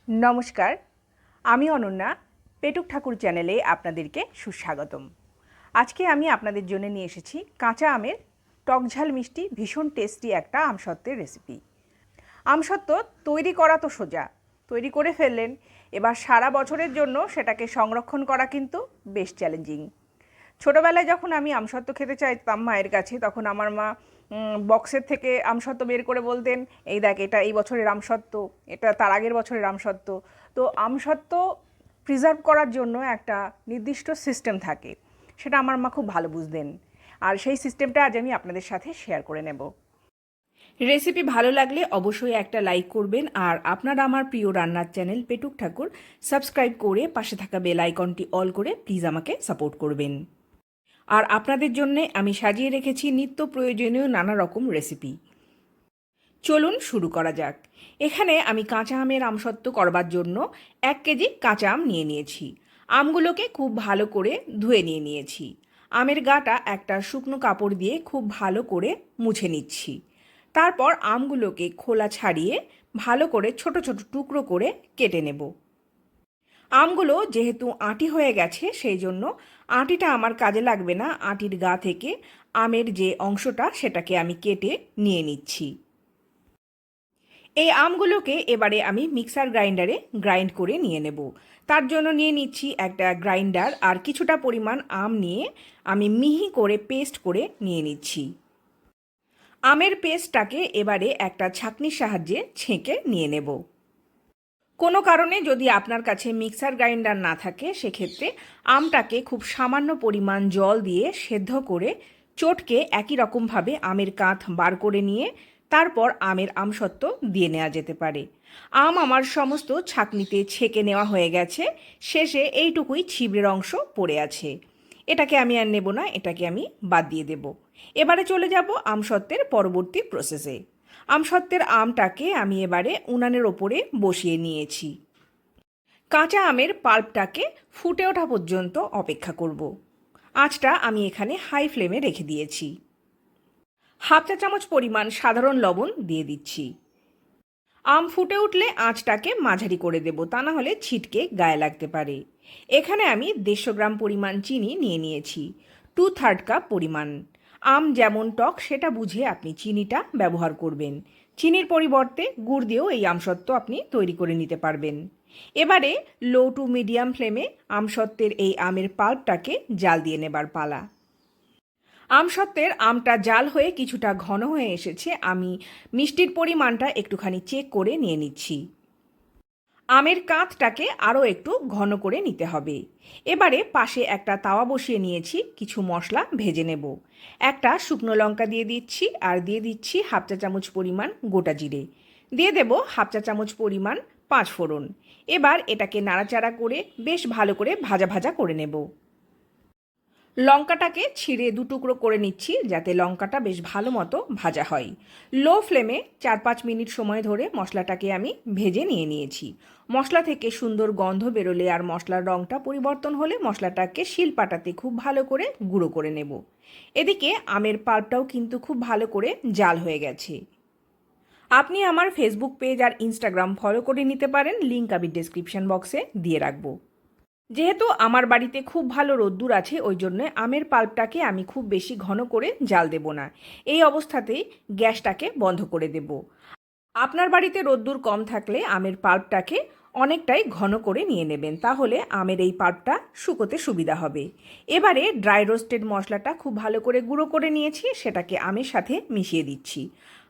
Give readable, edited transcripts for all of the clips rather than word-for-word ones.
নমস্কার, আমি অনন্যা। পেটুক ঠাকুর চ্যানেলে আপনাদেরকে সুস্বাগতম। আজকে আমি আপনাদের জন্য নিয়ে এসেছি কাঁচা আমের টকঝাল মিষ্টি ভীষণ টেস্টি একটা আমসত্ত্বের রেসিপি। আমসত্ত্ব তৈরি করা তো সোজা, তৈরি করে ফেললেন, এবার সারা বছরের জন্য সেটাকে সংরক্ষণ করা কিন্তু বেশ চ্যালেঞ্জিং। ছোটোবেলায় যখন আমি আমসত্ত্ব খেতে চাইতাম মায়ের কাছে, তখন আমার মা বক্সের থেকে আমসত্ত্ব বের করে বলতেন, এই দেখ এটা এই বছরের আমসত্ত্ব, এটা তার আগের বছরের আমসত্ত্ব। তো আমসত্ত্ব প্রিজার্ভ করার জন্য একটা নির্দিষ্ট সিস্টেম থাকে, সেটা আমার মা খুব ভালো বুঝতেন, আর সেই সিস্টেমটা আজ আমি আপনাদের সাথে শেয়ার করে নেব। রেসিপি ভালো লাগলে অবশ্যই একটা লাইক করবেন, আর আপনারা আমার প্রিয় রান্নার চ্যানেল পেটুক ঠাকুর সাবস্ক্রাইব করে পাশে থাকা বেল আইকনটি অল করে প্লিজ আমাকে সাপোর্ট করবেন। আর আপনাদের জন্যে আমি সাজিয়ে রেখেছি নিত্য প্রয়োজনীয় নানা রকম রেসিপি। চলুন শুরু করা যাক। এখানে আমি কাঁচা আমের আমসত্ত্ব করবার জন্য 1 কেজি কাঁচা আম নিয়ে নিয়েছি। আমগুলোকে খুব ভালো করে ধুয়ে নিয়ে নিয়েছি। আমের গাটা একটা শুকনো কাপড় দিয়ে খুব ভালো করে মুছে নিচ্ছি। তারপর আমগুলোকে খোলা ছাড়িয়ে ভালো করে ছোট ছোট টুকরো করে কেটে নেব। আমগুলো যেহেতু আঁটি হয়ে গেছে, সেই জন্য আঁটিটা আমার কাজে লাগবে না। আঁটির গা থেকে আমের যে অংশটা সেটাকে আমি কেটে নিয়ে নিচ্ছি। এই আমগুলোকে এবারে আমি মিক্সার গ্রাইন্ডারে গ্রাইন্ড করে নিয়ে নেব। তার জন্য নিয়ে নিচ্ছি একটা গ্রাইন্ডার, আর কিছুটা পরিমাণ আম নিয়ে আমি মিহি করে পেস্ট করে নিয়ে নিচ্ছি। আমের পেস্টটাকে এবারে একটা ছাঁকনির সাহায্যে ছেঁকে নিয়ে নেব। কোনো কারণে যদি আপনার কাছে মিক্সার গ্রাইন্ডার না থাকে, সেক্ষেত্রে আমটাকে খুব সামান্য পরিমাণ জল দিয়ে সেদ্ধ করে চটকে একই রকমভাবে আমের কাঁধ বার করে নিয়ে তারপর আমের আমসত্ত্ব দিয়ে নেওয়া যেতে পারে। আম আমার সমস্ত ছাঁকনিতে ছেঁকে নেওয়া হয়ে গেছে, শেষে এইটুকুই ছিবড়ের অংশ পড়ে আছে। এটাকে আমি আর নেব না, এটাকে আমি বাদ দিয়ে দেব। এবারে চলে যাব আমসত্ত্বের পরবর্তী প্রসেসে। আমসত্ত্বের আমটাকে আমি এবারে উনানের ওপরে বসিয়ে নিয়েছি। কাঁচা আমের পাল্পটাকে ফুটে ওঠা পর্যন্ত অপেক্ষা করব। আঁচটা আমি এখানে হাই ফ্লেমে রেখে দিয়েছি। হাফ চা চামচ পরিমাণ সাধারণ লবণ দিয়ে দিচ্ছি। আম ফুটে উঠলে আঁচটাকে মাঝারি করে দেব, তা না হলে ছিটকে গায়ে লাগতে পারে। এখানে আমি 150 গ্রাম পরিমাণ চিনি নিয়ে নিয়েছি, 2/3 কাপ পরিমাণ। আম যেমন টক সেটা বুঝে আপনি চিনিটা ব্যবহার করবেন। চিনির পরিবর্তে গুড় দিয়েও এই আমসত্ত্ব আপনি তৈরি করে নিতে পারবেন। এবারে লো টু মিডিয়াম ফ্লেমে আমসত্ত্বের এই আমের পাল্পটাকে জাল দিয়ে নেবার পালা। আমসত্ত্বের আমটা জাল হয়ে কিছুটা ঘন হয়ে এসেছে। আমি মিষ্টির পরিমাণটা একটুখানি চেক করে নিয়ে নিচ্ছি। আমের কাঁধটাকে আরও একটু ঘন করে নিতে হবে। এবারে পাশে একটা তাওয়া বসিয়ে নিয়েছি, কিছু মশলা ভেজে নেব। একটা শুকনো লঙ্কা দিয়ে দিচ্ছি, আর দিয়ে দিচ্ছি হাফ চা চামচ পরিমাণ গোটা জিরে, দিয়ে দেব হাফ চা চামচ পরিমাণ 5 ফোড়ন। এবার এটাকে নাড়াচাড়া করে বেশ ভালো করে ভাজা ভাজা করে নেব। লঙ্কাটাকে ছিঁড়ে 2 টুকরো করে নিচ্ছি, যাতে লঙ্কাটা বেশ ভালো মতো ভাজা হয়। লো ফ্লেমে 4-5 মিনিট সময় ধরে মশলাটাকে আমি ভেজে নিয়ে নিয়েছি। মশলা থেকে সুন্দর গন্ধ বেরোলে আর মশলার রঙটা পরিবর্তন হলে মশলাটাকে শিলপাটাতে খুব ভালো করে গুঁড়ো করে নেব। এদিকে আমের পাল্পটাও কিন্তু খুব ভালো করে জাল হয়ে গেছে। আপনি আমার ফেসবুক পেজ আর ইনস্টাগ্রাম ফলো করে নিতে পারেন, লিঙ্ক আমি ডেসক্রিপশন বক্সে দিয়ে রাখবো। যেহেতু আমার বাড়িতে খুব ভালো রোদ্দুর আছে, ওই জন্য আমের পাল্পটাকে আমি খুব বেশি ঘন করে জাল দেব না। এই অবস্থাতেই গ্যাসটাকে বন্ধ করে দেব। আপনার বাড়িতে রোদ্দুর কম থাকলে আমের পাল্পটাকে অনেকটাই ঘন করে নিয়ে নেবেন, তাহলে আমের এই পাল্পটা শুকোতে সুবিধা হবে। এবারে ড্রাই রোস্টেড মশলাটা খুব ভালো করে গুঁড়ো করে নিয়েছি, সেটাকে আমের সাথে মিশিয়ে দিচ্ছি।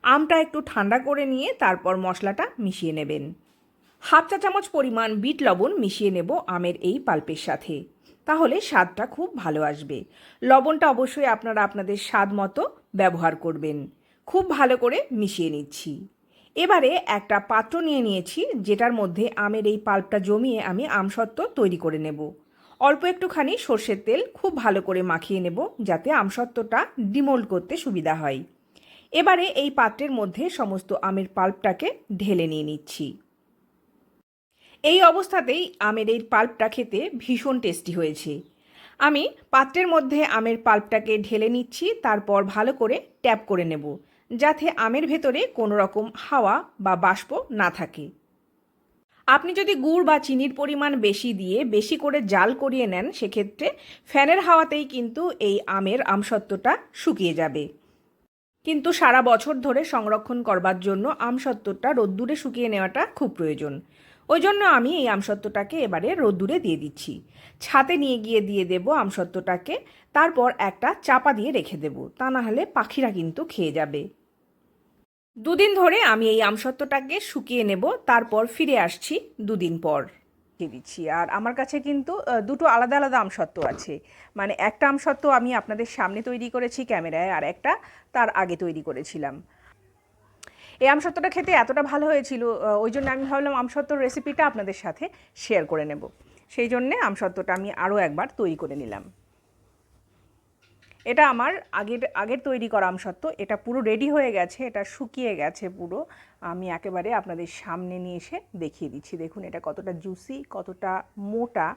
আমটা একটু ঠান্ডা করে নিয়ে তারপর মশলাটা মিশিয়ে নেবেন। হাফ চা চামচ পরিমাণ বিট লবণ মিশিয়ে নেব আমের এই পাল্পের সাথে, তাহলে স্বাদটা খুব ভালো আসবে। লবণটা অবশ্যই আপনারা আপনাদের স্বাদ মতো ব্যবহার করবেন। খুব ভালো করে মিশিয়ে নিচ্ছি। এবারে একটা পাত্র নিয়ে নিয়েছি, যেটার মধ্যে আমের এই পাল্পটা জমিয়ে আমি আমসত্ত্ব তৈরি করে নেব। অল্প একটুখানি সর্ষের তেল খুব ভালো করে মাখিয়ে নেব, যাতে আমসত্ত্বটা ডিমোল্ড করতে সুবিধা হয়। এবারে এই পাত্রের মধ্যে সমস্ত আমের পাল্পটাকে ঢেলে নিয়ে নিচ্ছি। এই অবস্থাতেই আমের এই পাল্পটা খেতে ভীষণ টেস্টি হয়েছে। আমি পাত্রের মধ্যে আমের পাল্পটাকে ঢেলে নিচ্ছি, তারপর ভালো করে ট্যাপ করে নেব, যাতে আমের ভেতরে কোনো রকম হাওয়া বা বাষ্প না থাকে। আপনি যদি গুড় বা চিনির পরিমাণ বেশি দিয়ে বেশি করে জাল করিয়ে নেন, সেক্ষেত্রে ফ্যানের হাওয়াতেই কিন্তু এই আমের আমসত্ত্বটা শুকিয়ে যাবে। কিন্তু সারা বছর ধরে সংরক্ষণ করবার জন্য আমসত্ত্বটা রোদ্দুরে শুকিয়ে নেওয়াটা খুব প্রয়োজন। ওই জন্য আমি এই আমসত্ত্বটাকে এবারে রোদ্দুরে দিয়ে দিচ্ছি। ছাদে নিয়ে গিয়ে দিয়ে দেব আমসত্ত্বটাকে, তারপর একটা চাপা দিয়ে রেখে দেব, তা না হলে পাখিরা কিন্তু খেয়ে যাবে। দুদিন ধরে আমি এই আমসত্ত্বটাকে শুকিয়ে নেব, তারপর ফিরে আসছি দুদিন পর দিয়ে দিচ্ছি। আর আমার কাছে কিন্তু দুটো আলাদা আলাদা আমসত্ত্ব আছে, মানে একটা আমসত্ত্ব আমি আপনাদের সামনে তৈরি করেছি ক্যামেরায়, আর একটা তার আগে তৈরি করেছিলাম। এই আমসত্ত্বটা খেতে এতটা ভালো হয়েছিল, ওই জন্য আমি ভাবলাম আমসত্ত্বর রেসিপিটা আপনাদের সাথে শেয়ার করে নেব। সেই জন্যে আমসত্ত্বটা আমি আরও একবার তৈরি করে নিলাম। এটা আমার আগের তৈরি করা আমসত্ত্ব, এটা পুরো রেডি হয়ে গেছে, এটা শুকিয়ে গেছে পুরো। আমি একেবারে আপনাদের সামনে নিয়ে এসে দেখিয়ে দিচ্ছি। দেখুন এটা কতটা জুসি, কতটা মোটা,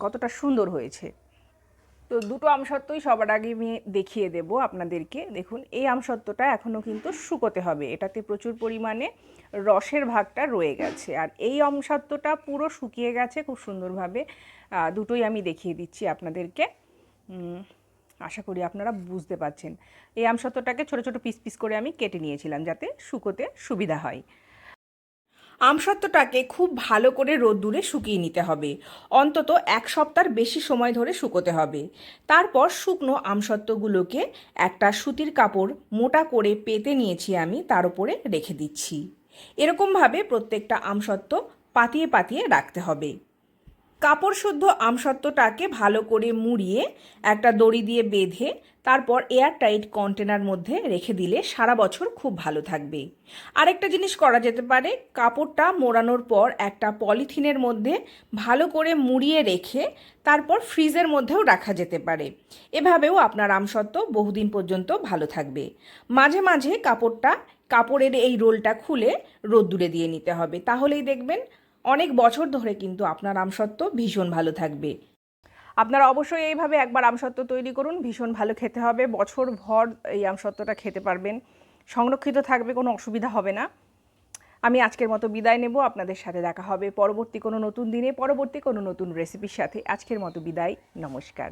কতটা সুন্দর হয়েছে। তো দুটো আমসত্ত্বই সবার আগে আমি দেখিয়ে দেব আপনাদেরকে। দেখুন এই আমসত্ত্বটা এখনও কিন্তু শুকোতে হবে, এটাতে প্রচুর পরিমাণে রসের ভাগটা রয়ে গেছে। আর এই আমসত্ত্বটা পুরো শুকিয়ে গেছে খুব সুন্দরভাবে। দুটোই আমি দেখিয়ে দিচ্ছি আপনাদেরকে, আশা করি আপনারা বুঝতে পারছেন। এই আমসত্ত্বটাকে ছোট ছোট পিস পিস করে আমি কেটে নিয়েছিলাম যাতে শুকোতে সুবিধা হয়। আমসত্ত্বটাকে খুব ভালো করে রোদ্দুরে শুকিয়ে নিতে হবে, অন্তত 1 সপ্তাহের বেশি সময় ধরে শুকোতে হবে। তারপর শুকনো আমসত্ত্বগুলোকে একটা সুতির কাপড় মোটা করে পেতে নিয়েছি আমি, তার উপরে রেখে দিচ্ছি। এরকমভাবে প্রত্যেকটা আমসত্ত্ব পাতিয়ে পাতিয়ে রাখতে হবে। কাপড় শুদ্ধ আমসত্ত্বটাকে ভালো করে মুড়িয়ে একটা দড়ি দিয়ে বেঁধে তারপর এয়ারটাইট কন্টেনার মধ্যে রেখে দিলে সারা বছর খুব ভালো থাকবে। আরেকটা জিনিস করা যেতে পারে, কাপড়টা মোড়ানোর পর একটা পলিথিনের মধ্যে ভালো করে মুড়িয়ে রেখে তারপর ফ্রিজের মধ্যেও রাখা যেতে পারে। এভাবেও আপনার আমসত্ত্ব বহুদিন পর্যন্ত ভালো থাকবে। মাঝে মাঝে কাপড়ের এই রোলটা খুলে রোদ্দুরে দিয়ে নিতে হবে, তাহলেই দেখবেন অনেক বছর ধরে কিন্তু আপনার আমসত্ত্ব ভীষণ ভালো থাকবে। আপনারা অবশ্যই এইভাবে একবার আমসত্ত্ব তৈরি করুন, ভীষণ ভালো খেতে হবে। বছর ভর এই আমসত্ত্বটা খেতে পারবেন, সংরক্ষিত থাকবে, কোনো অসুবিধা হবে না। আমি আজকের মতো বিদায় নেব, আপনাদের সাথে দেখা হবে পরবর্তী কোনো নতুন দিনে, পরবর্তী কোনো নতুন রেসিপির সাথে। আজকের মতো বিদায়, নমস্কার।